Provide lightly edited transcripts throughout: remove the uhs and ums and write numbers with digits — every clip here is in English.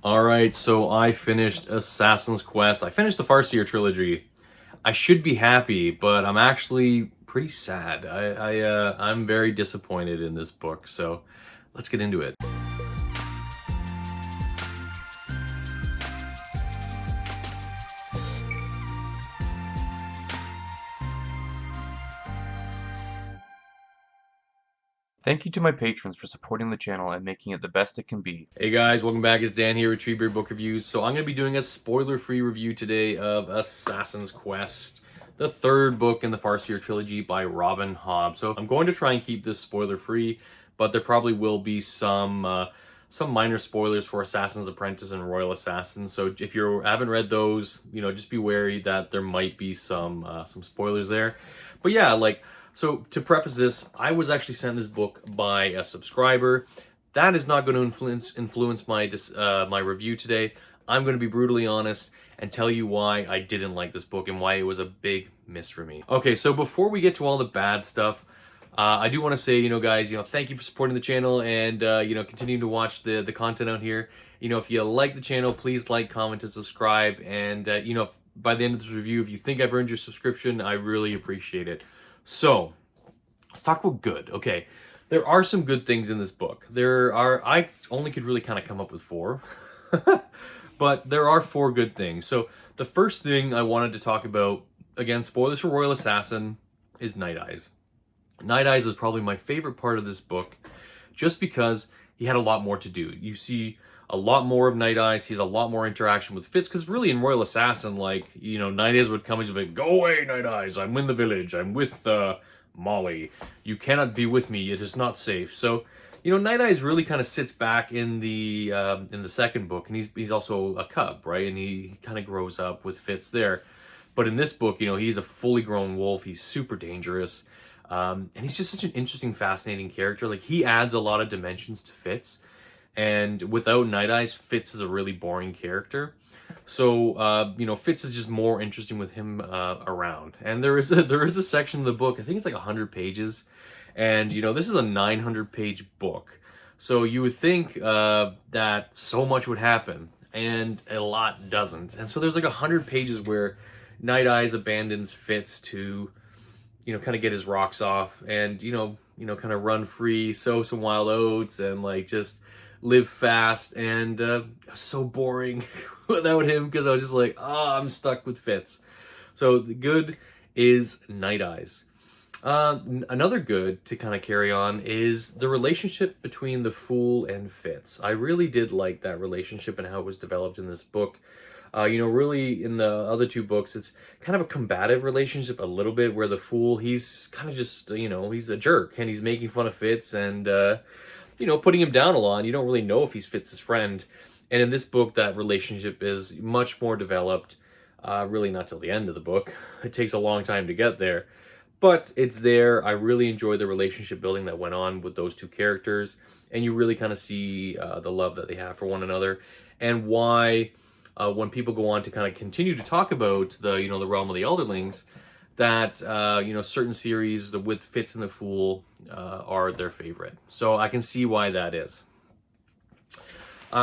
Alright, so I finished Assassin's Quest. I finished the Farseer trilogy. I should be happy, but I'm actually pretty sad. I'm very disappointed in this book, so let's get into it. Thank you to my patrons for supporting the channel and making it the best it can be. Hey guys, welcome back. It's Dan here with TreeBeard Book Reviews. So I'm going to be doing a spoiler-free review today of Assassin's Quest, the third book in the Farseer trilogy by Robin Hobb. So I'm going to try and keep this spoiler-free, but there probably will be some minor spoilers for Assassin's Apprentice and Royal Assassin. So if you haven't read those, just be wary that there might be some spoilers there. But yeah, so to preface this, I was actually sent this book by a subscriber. That is not going to influence my my review today. I'm going to be brutally honest and tell you why I didn't like this book and why it was a big miss for me. Okay, so before we get to all the bad stuff, I do want to say, guys, thank you for supporting the channel and, continuing to watch the content out here. If you like the channel, please like, comment, and subscribe. And, by the end of this review, if you think I've earned your subscription, I really appreciate it. So, let's talk about good. Okay, there are some good things in this book. I only could really kind of come up with 4. But there are 4 good things. So, the first thing I wanted to talk about, again, spoilers for Royal Assassin, is Night Eyes. Night Eyes is probably my favorite part of this book, just because he had a lot more to do. You see a lot more of Night Eyes. He has a lot more interaction with Fitz, because really in Royal Assassin, Night Eyes would come and be like, "Go away, Night Eyes, I'm in the village, I'm with Molly. You cannot be with me, it is not safe." So, Night Eyes really kind of sits back in the second book, and he's also a cub, right? And he kind of grows up with Fitz there. But in this book, he's a fully grown wolf. He's super dangerous. And he's just such an interesting, fascinating character. Like, he adds a lot of dimensions to Fitz. And without Night Eyes, Fitz is a really boring character. So, Fitz is just more interesting with him around. And there is a section of the book, I think it's like 100 pages. And, this is a 900-page book. So you would think that so much would happen. And a lot doesn't. And so there's like 100 pages where Night Eyes abandons Fitz to, kind of get his rocks off and, kind of run free, sow some wild oats, and just live fast. And so boring without him, because I was just like, I'm stuck with Fitz. So the good is Night Eyes. Another good to kind of carry on is the relationship between the Fool and Fitz. I really did like that relationship and how it was developed in this book. Really in the other 2 books, it's kind of a combative relationship a little bit, where the Fool, he's kind of just, he's a jerk, and he's making fun of Fitz and, putting him down a lot. And you don't really know if he's Fitz's friend. And in this book, that relationship is much more developed, really not till the end of the book. It takes a long time to get there. But it's there. I really enjoy the relationship building that went on with those 2 characters. And you really kind of see the love that they have for one another. And why, when people go on to kind of continue to talk about the realm of the Elderlings, that certain series with Fitz and the Fool are their favorite. So I can see why that is.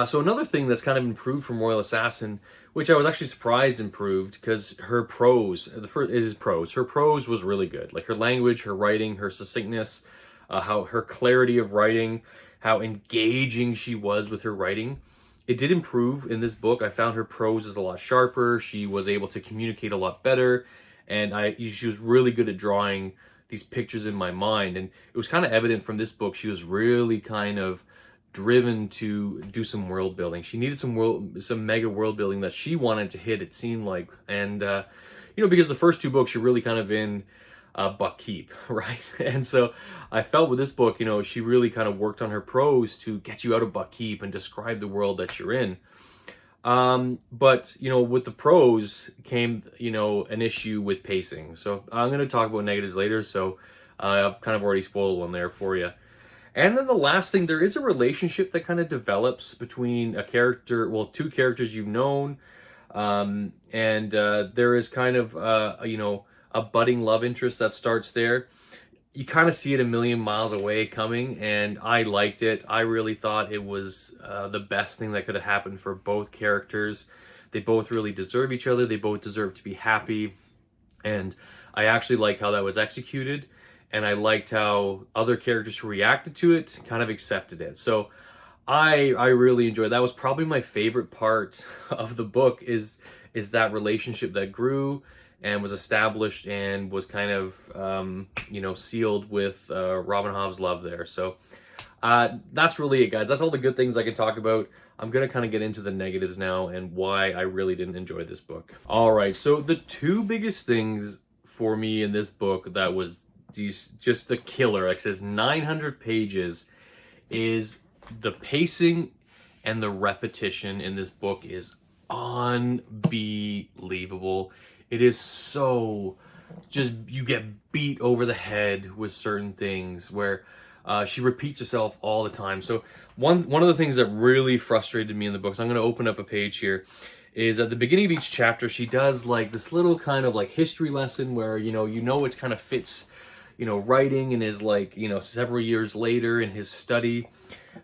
So another thing that's kind of improved from Royal Assassin, which I was actually surprised improved, because her prose was really good. Like, her language, her writing, her succinctness, how her clarity of writing, how engaging she was with her writing. It did improve in this book. I found her prose is a lot sharper. She was able to communicate a lot better. And she was really good at drawing these pictures in my mind. And it was kind of evident from this book, she was really kind of driven to do some world building. She needed some mega world building that she wanted to hit, it seemed like. And, because the first 2 books, you're really kind of in Buckkeep, right? And so I felt with this book, she really kind of worked on her prose to get you out of Buckkeep and describe the world that you're in. But, with the prose came, an issue with pacing. So I'm going to talk about negatives later, so I've kind of already spoiled one there for you. And then the last thing, there is a relationship that kind of develops between a character, well, 2 characters you've known, and there is kind of, a budding love interest that starts there. you kind of see it a million miles away coming, and I liked it. I really thought it was the best thing that could have happened for both characters. They both really deserve each other. They both deserve to be happy, and I actually like how that was executed, and I liked how other characters who reacted to it kind of accepted it. So I really enjoyed that. Was probably my favorite part of the book is that relationship that grew and was established and was kind of sealed with Robin Hobb's love there. So that's really it, guys. That's all the good things I can talk about. I'm gonna kind of get into the negatives now and why I really didn't enjoy this book. All right, so the two biggest things for me in this book that was just the killer, like it says 900 pages, is the pacing and the repetition in this book is unbelievable. It is so just, you get beat over the head with certain things where she repeats herself all the time. So one of the things that really frustrated me in the books, I'm going to open up a page here, is at the beginning of each chapter she does like this little kind of like history lesson where it's kind of fits writing and is like several years later in his study.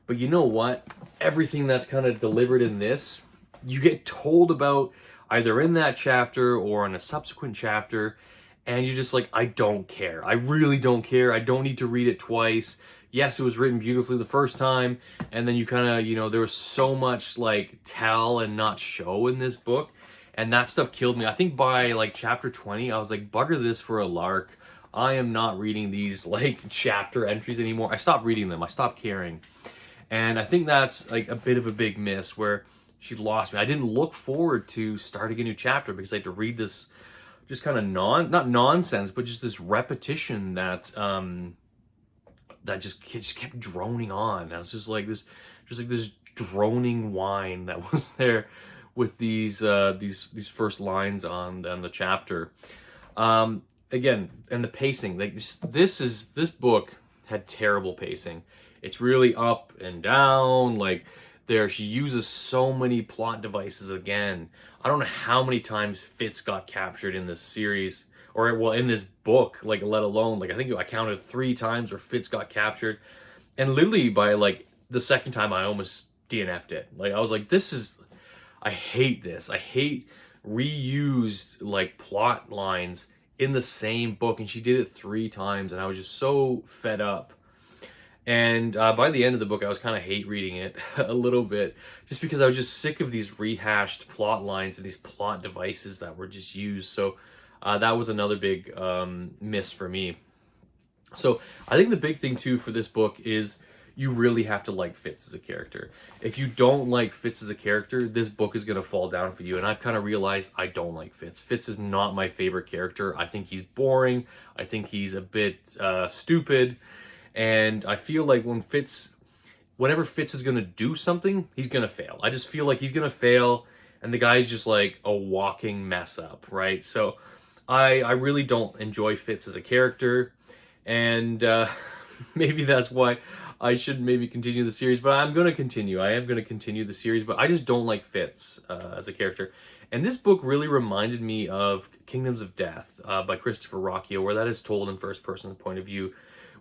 But you know what? Everything that's kind of delivered in this, you get told about either in that chapter or in a subsequent chapter, and you're just like, I don't care. I really don't care. I don't need to read it twice. Yes, it was written beautifully the first time, and then you kind of, there was so much like tell and not show in this book, and that stuff killed me. I think by like chapter 20, I was like, bugger this for a lark. I am not reading these like chapter entries anymore. I stopped reading them. I stopped caring. And I think that's like a bit of a big miss where she lost me. I didn't look forward to starting a new chapter because I had to read this just kind of not nonsense, but just this repetition that that just kept droning on. I was just like this droning whine that was there with these first lines on the chapter. Again, and the pacing, like this book had terrible pacing. It's really up and down. Like she uses so many plot devices again. I don't know how many times Fitz got captured in this series, or well, in this book, like let alone like I think I counted 3 times where Fitz got captured, and literally by like the second time I almost DNF'd it. Like I was like, I hate this. I hate reused like plot lines in the same book, and she did it 3 times, and I was just so fed up. And by the end of the book, I was kind of hate reading it a little bit, just because I was just sick of these rehashed plot lines and these plot devices that were just used. So that was another big miss for me. So I think the big thing too for this book is you really have to like Fitz as a character. If you don't like Fitz as a character, this book is going to fall down for you. And I've kind of realized I don't like Fitz. Fitz is not my favorite character. I think he's boring. I think he's a bit stupid. And I feel like whenever Fitz is going to do something, he's going to fail. I just feel like he's going to fail, and the guy's just like a walking mess up, right? So I really don't enjoy Fitz as a character, and maybe that's why I should maybe continue the series, but I'm going to continue. I am going to continue the series, but I just don't like Fitz as a character. And this book really reminded me of Kingdoms of Death by Christopher Rocchio, where that is told in first-person point of view,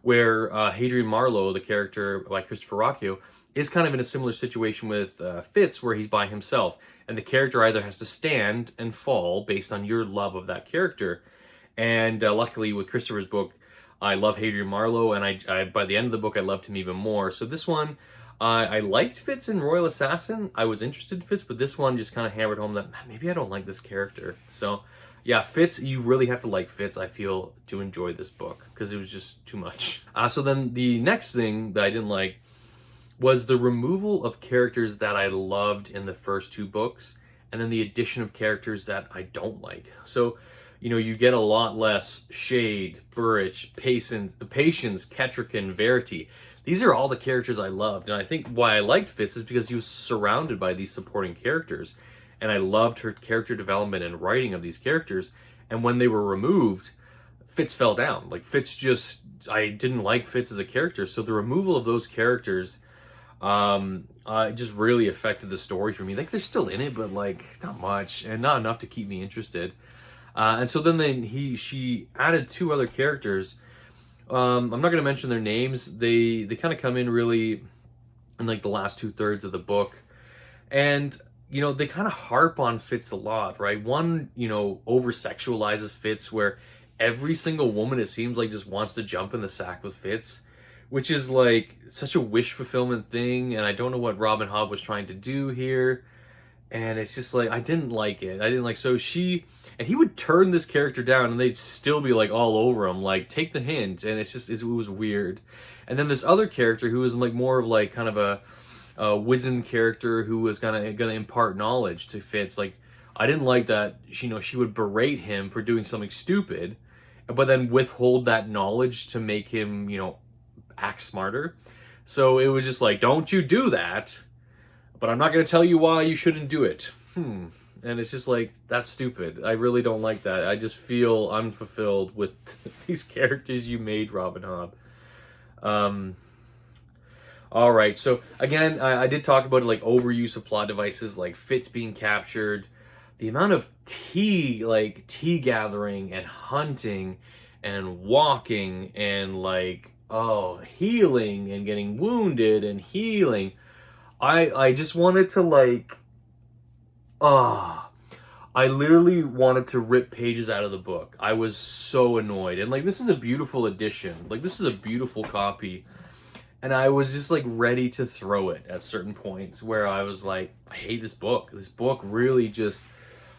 where Hadrian Marlowe, the character by Christopher Rocchio, is kind of in a similar situation with Fitz, where he's by himself. And the character either has to stand and fall based on your love of that character. And luckily with Christopher's book, I love Hadrian Marlowe, and I by the end of the book, I loved him even more. So this one, I liked Fitz in Royal Assassin. I was interested in Fitz, but this one just kind of hammered home that maybe I don't like this character. So yeah, Fitz, you really have to like Fitz, I feel, to enjoy this book, because it was just too much. So then the next thing that I didn't like was the removal of characters that I loved in the first 2 books, and then the addition of characters that I don't like. So, you get a lot less Shade, Burrich, Patience, Ketrican, Verity. These are all the characters I loved, and I think why I liked Fitz is because he was surrounded by these supporting characters. And I loved her character development and writing of these characters. And when they were removed, Fitz fell down. Like I didn't like Fitz as a character. So the removal of those characters just really affected the story for me. Like they're still in it, but like not much and not enough to keep me interested. And so then she added 2 other characters I'm not going to mention their names. They kind of come in really in like the last 2/3 of the book, and they kind of harp on Fitz a lot, right? One, over sexualizes Fitz, where every single woman, it seems like, just wants to jump in the sack with Fitz, which is like such a wish fulfillment thing. And I don't know what Robin Hobb was trying to do here. And it's just like, I didn't like it. I didn't like, so he would turn this character down and they'd still be like all over him, like, take the hint. And it was weird. And then this other character who was like more of like kind of a wizened character who was gonna impart knowledge to Fitz. Like, I didn't like that. She would berate him for doing something stupid, but then withhold that knowledge to make him act smarter. So it was just like, don't you do that, but I'm not gonna tell you why you shouldn't do it. And it's just like, that's stupid. I really don't like that. I just feel unfulfilled with these characters you made, Robin Hobb. All right, so again, I did talk about it, like overuse of plot devices, like Fitz being captured, the amount of tea gathering and hunting and walking and healing and getting wounded and healing. I just wanted to I literally wanted to rip pages out of the book. I was so annoyed, and this is a beautiful edition. This is a beautiful copy. And I was just ready to throw it at certain points where I was like, I hate this book. This book really just,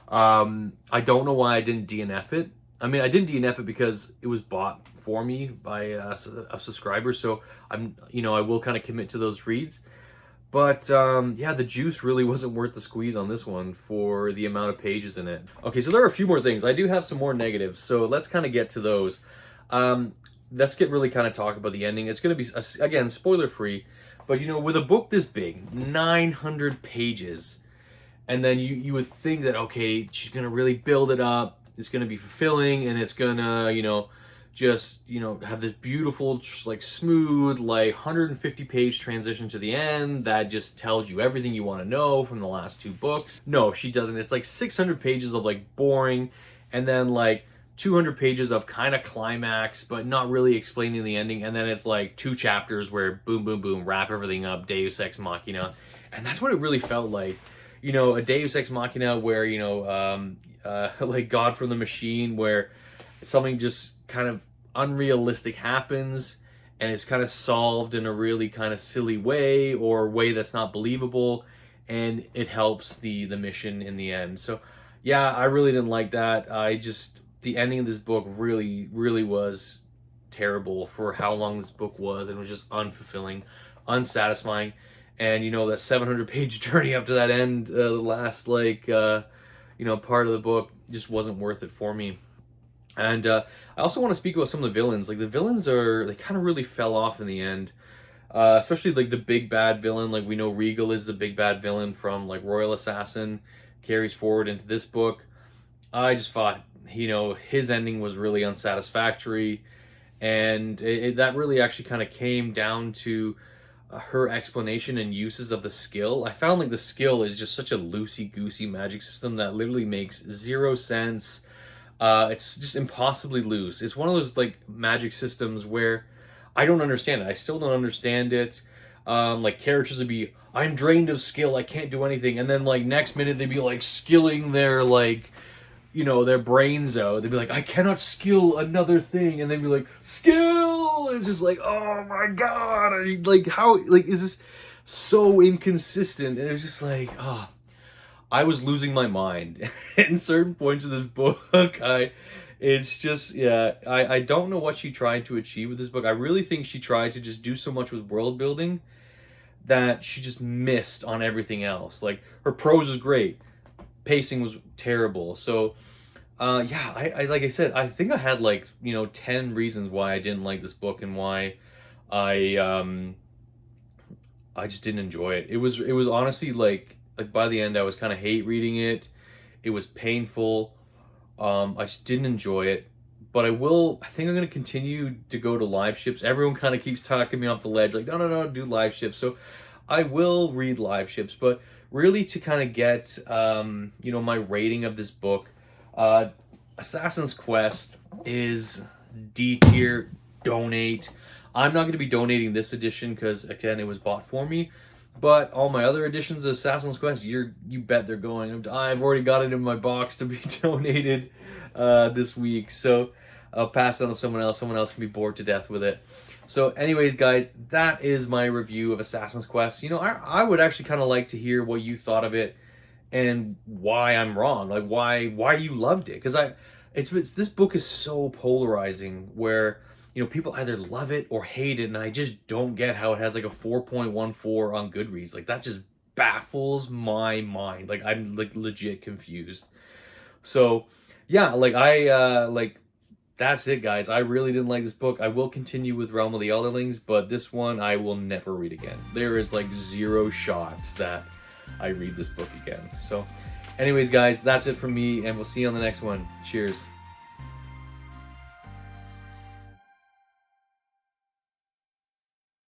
I don't know why I didn't DNF it. I mean, I didn't DNF it because it was bought for me by a subscriber. So I will kind of commit to those reads. But yeah, the juice really wasn't worth the squeeze on this one for the amount of pages in it. Okay, so there are a few more things. I do have some more negatives. So let's kind of get to those. Let's get really kind of talk about the ending. It's going to be, again, spoiler free, but with a book this big, 900 pages, and then you would think that, okay, she's going to really build it up, it's going to be fulfilling, and it's going to, just, have this beautiful, smooth, 150 page transition to the end that just tells you everything you want to know from the last two books. No, she doesn't. It's 600 pages of boring, and then 200 pages of kind of climax, but not really explaining the ending. And then it's 2 chapters where boom, boom, boom, wrap everything up, Deus Ex Machina. And that's what it really felt like. A Deus Ex Machina where, God from the Machine, where something just kind of unrealistic happens and it's kind of solved in a really kind of silly way or way that's not believable. And it helps the mission in the end. So yeah, I really didn't like that. The ending of this book really, really was terrible for how long this book was, and it was just unfulfilling, unsatisfying. And that 700 page journey up to that end, the last part of the book just wasn't worth it for me. And I also want to speak about some of the villains. The villains they kind of really fell off in the end. Especially the big bad villain. We know Regal is the big bad villain from Royal Assassin, carries forward into this book. I just thought his ending was really unsatisfactory, and that really actually kind of came down to her explanation and uses of the skill. I found the skill is just such a loosey-goosey magic system that literally makes zero sense. It's just impossibly loose. It's one of those magic systems where I don't understand it. I still don't understand it. Characters would be, I'm drained of skill, I can't do anything, and then next minute they'd be skilling their their brains out. They'd be like, I cannot skill another thing, and they'd be like, skill. It's just oh my god, how is this so inconsistent? And it was just I was losing my mind in certain points of this book. I don't know what she tried to achieve with this book. I really think she tried to just do so much with world building that she just missed on everything else. Her prose was great, pacing was terrible. So I like I said, I think I had 10 reasons why I didn't like this book and why I just didn't enjoy it. It was honestly by the end I was kind of hate reading it. It was painful. I just didn't enjoy it. But I think I'm going to continue to go to live ships. Everyone kind of keeps talking me off the ledge, no, do live ships. So I will read live ships, but really to kind of get, my rating of this book, Assassin's Quest is D tier. donate. I'm not going to be donating this edition because, again, it was bought for me. But all my other editions of Assassin's Quest, you bet they're going. I've already got it in my box to be donated this week. So I'll pass it on to someone else. Someone else can be bored to death with it. So anyways, guys, that is my review of Assassin's Quest. You know, I would actually kind of like to hear what you thought of it and why I'm wrong. Like why you loved it. Because it's this book is so polarizing where, you know, people either love it or hate it, and I just don't get how it has like a 4.14 on Goodreads. Like that just baffles my mind. Like I'm like legit confused. So yeah, like that's it, guys. I really didn't like this book. I will continue with Realm of the Elderlings, but this one I will never read again. There is like zero shot that I read this book again. So anyways, guys, that's it from me, and we'll see you on the next one. Cheers.